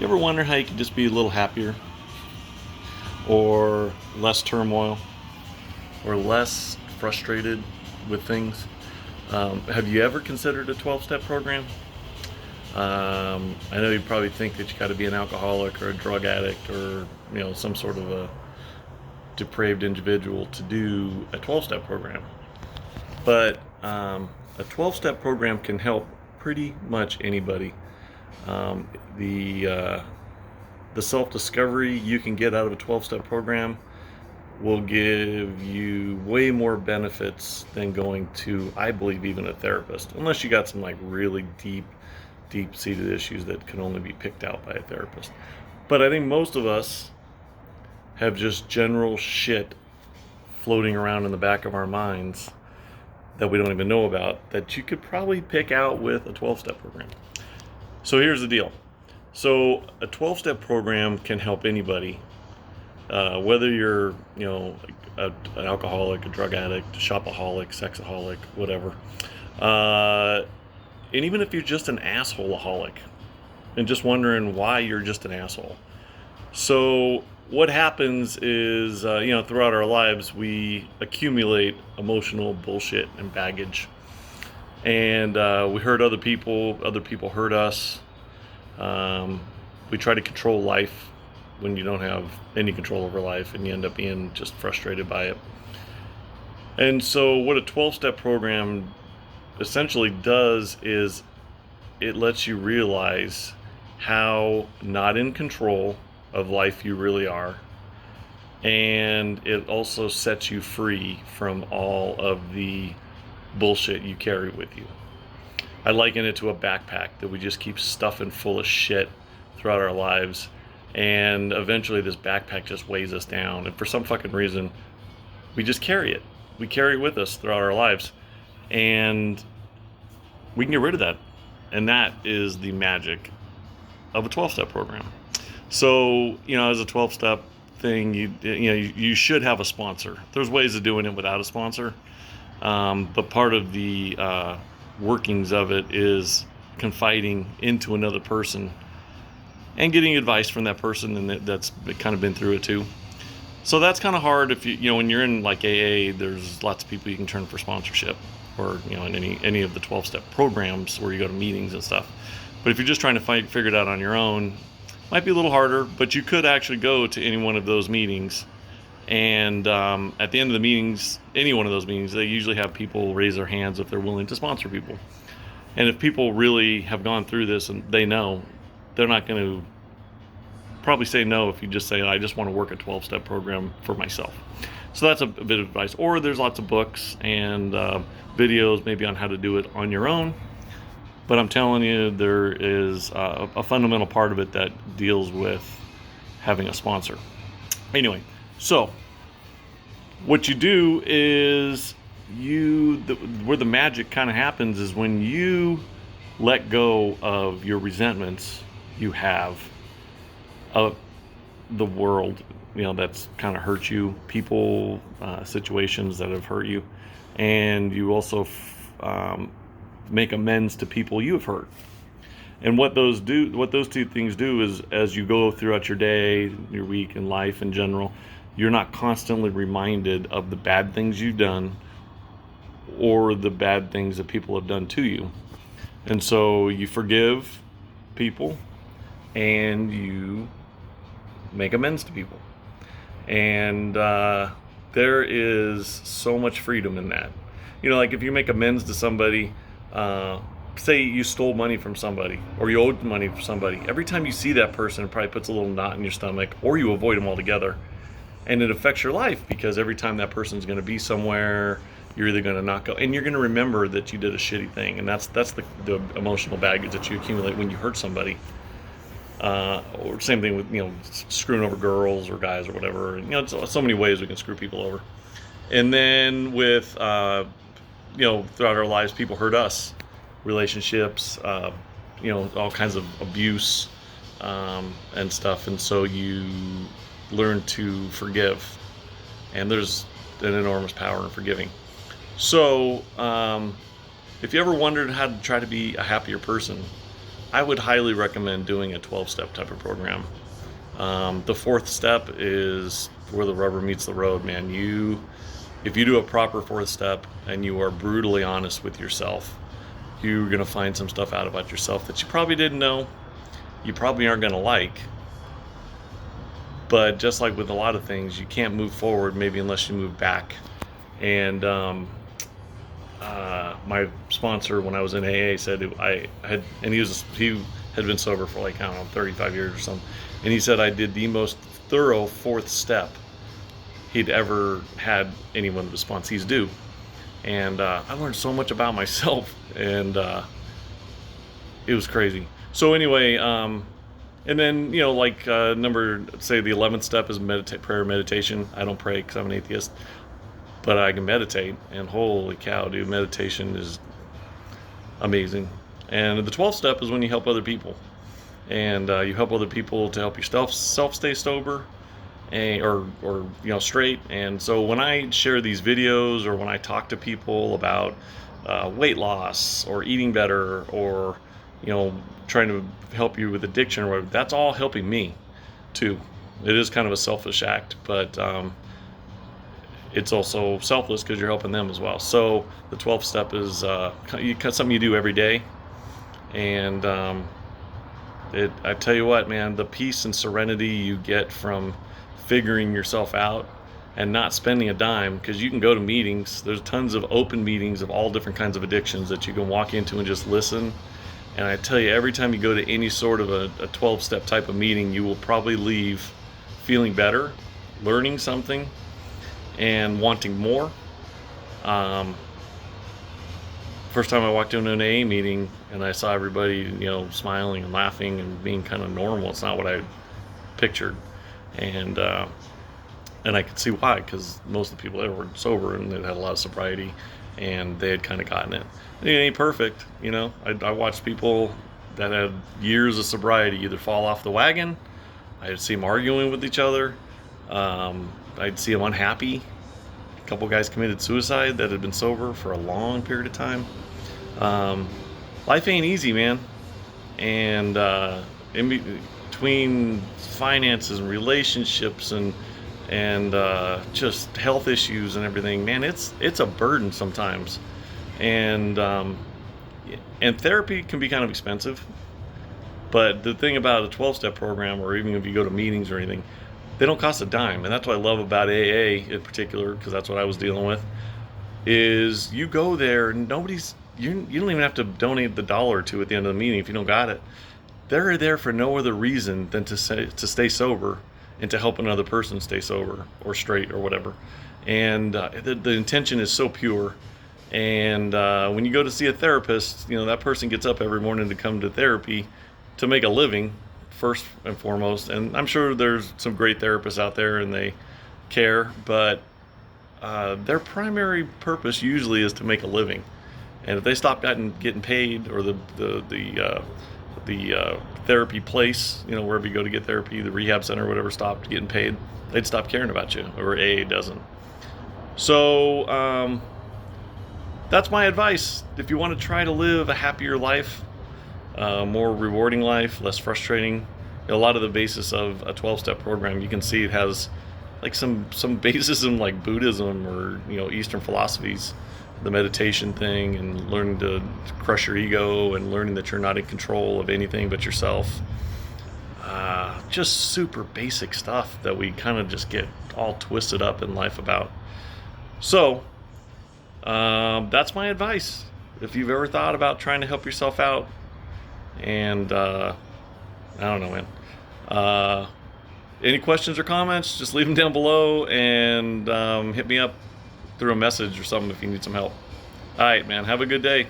You ever wonder how you could just be a little happier, or less turmoil, or less frustrated with things? Have you ever considered a 12-step program? I know you probably think that you got to be an alcoholic or a drug addict or some sort of a depraved individual to do a 12-step program. But a 12-step program can help pretty much anybody. Um, the self-discovery you can get out of a 12-step program will give you way more benefits than going to, I believe, even a therapist, unless you got some like really deep-seated issues that can only be picked out by a therapist. But I think most of us have just general shit floating around in the back of our minds that we don't even know about that you could probably pick out with a 12-step program. So here's the deal. So a 12-step program can help anybody, whether you're, an alcoholic, a drug addict, a shopaholic, sexaholic, whatever. And even if you're just an assholeaholic and just wondering why you're just an asshole. So what happens is, throughout our lives, we accumulate emotional bullshit and baggage. And we hurt other people hurt us. We try to control life when you don't have any control over life, and you end up being just frustrated by it. And so what a 12-step program essentially does is it lets you realize how not in control of life you really are, and it also sets you free from all of the bullshit you carry with you. I liken it to a backpack that we just keep stuffing full of shit throughout our lives, and eventually this backpack just weighs us down, and for some fucking reason we just carry it. We carry it with us throughout our lives, and we can get rid of that. And that is the magic of a 12-step program. So, as a 12-step thing, you should have a sponsor. There's ways of doing it without a sponsor, but part of the workings of it is confiding into another person and getting advice from that person, and that's kind of been through it too. So that's kind of hard if when you're in like AA, there's lots of people you can turn for sponsorship, or in any of the 12-step programs where you go to meetings and stuff. But if you're just trying to figure it out on your own, might be a little harder, but you could actually go to any one of those meetings. And at the end of the meetings, any one of those meetings, they usually have people raise their hands if they're willing to sponsor people. And if people really have gone through this and they know, they're not going to probably say no if you just say, I just want to work a 12-step program for myself. So that's a bit of advice. Or there's lots of books and videos maybe on how to do it on your own. But I'm telling you, there is a fundamental part of it that deals with having a sponsor. Anyway, so what you do is where the magic kind of happens is when you let go of your resentments you have of the world, that's kind of hurt you, people, situations that have hurt you, and you also make amends to people you have hurt. And what those two things do is, as you go throughout your day, your week, and life in general, you're not constantly reminded of the bad things you've done or the bad things that people have done to you. And so you forgive people and you make amends to people. And there is so much freedom in that. Like if you make amends to somebody, say you stole money from somebody or you owed money from somebody, every time you see that person, it probably puts a little knot in your stomach, or you avoid them altogether. And it affects your life because every time that person's going to be somewhere, you're either going to not go, and you're going to remember that you did a shitty thing. And that's the emotional baggage that you accumulate when you hurt somebody. Or same thing with, screwing over girls or guys or whatever. So many ways we can screw people over. And then with, throughout our lives, people hurt us. Relationships, all kinds of abuse, and stuff. And so you learn to forgive. And there's an enormous power in forgiving. So, if you ever wondered how to try to be a happier person, I would highly recommend doing a 12-step type of program. The fourth step is where the rubber meets the road, man. If you do a proper fourth step and you are brutally honest with yourself, you're going to find some stuff out about yourself that you probably didn't know, you probably aren't going to like. But just like with a lot of things, you can't move forward maybe unless you move back. And my sponsor, when I was in AA, said he had been sober for like, I don't know, 35 years or something. And he said I did the most thorough fourth step he'd ever had any one of his sponsees do. And I learned so much about myself, and it was crazy. So anyway, and then, like the 11th step is prayer meditation. I don't pray because I'm an atheist, but I can meditate, and holy cow, dude, meditation is amazing. And the 12th step is when you help other people, and you help other people to help yourself stay sober, or straight. And so when I share these videos, or when I talk to people about weight loss or eating better, or trying to help you with addiction or whatever, that's all helping me too. It is kind of a selfish act, but it's also selfless because you're helping them as well. So the 12th step is something you do every day. And I tell you what, man, the peace and serenity you get from figuring yourself out and not spending a dime, because you can go to meetings. There's tons of open meetings of all different kinds of addictions that you can walk into and just listen. And I tell you, every time you go to any sort of a 12-step type of meeting, you will probably leave feeling better, learning something, and wanting more. First time I walked into an AA meeting and I saw everybody, smiling and laughing and being kind of normal, it's not what I pictured. And I could see why, because most of the people there were sober and they had a lot of sobriety, and they had kind of gotten it. It ain't perfect, I watched people that had years of sobriety either fall off the wagon. I'd see them arguing with each other. I'd see them unhappy. A couple guys committed suicide that had been sober for a long period of time. Life ain't easy, man. And in between finances and relationships and just health issues and everything, man, it's a burden sometimes. And therapy can be kind of expensive. But the thing about a 12-step program, or even if you go to meetings or anything, they don't cost a dime. And that's what I love about AA in particular, because that's what I was dealing with, is you go there and you don't even have to donate the $1 or $2 at the end of the meeting if you don't got it. They're there for no other reason than to stay sober and to help another person stay sober or straight or whatever. And the intention is so pure. And when you go to see a therapist, that person gets up every morning to come to therapy to make a living, first and foremost. And I'm sure there's some great therapists out there and they care, but their primary purpose usually is to make a living. And if they stop getting paid, or the therapy place, wherever you go to get therapy, the rehab center or whatever, stopped getting paid, they'd stop caring about you, or AA doesn't. So that's my advice. If you want to try to live a happier life, more rewarding life, less frustrating, a lot of the basis of a 12-step program, you can see it has like some basis in like Buddhism or Eastern philosophies, the meditation thing, and learning to crush your ego, and learning that you're not in control of anything but yourself. Just super basic stuff that we kind of just get all twisted up in life about. So that's my advice. If you've ever thought about trying to help yourself out, and I don't know, man. Any questions or comments, just leave them down below, and hit me up through a message or something if you need some help. All right, man. Have a good day.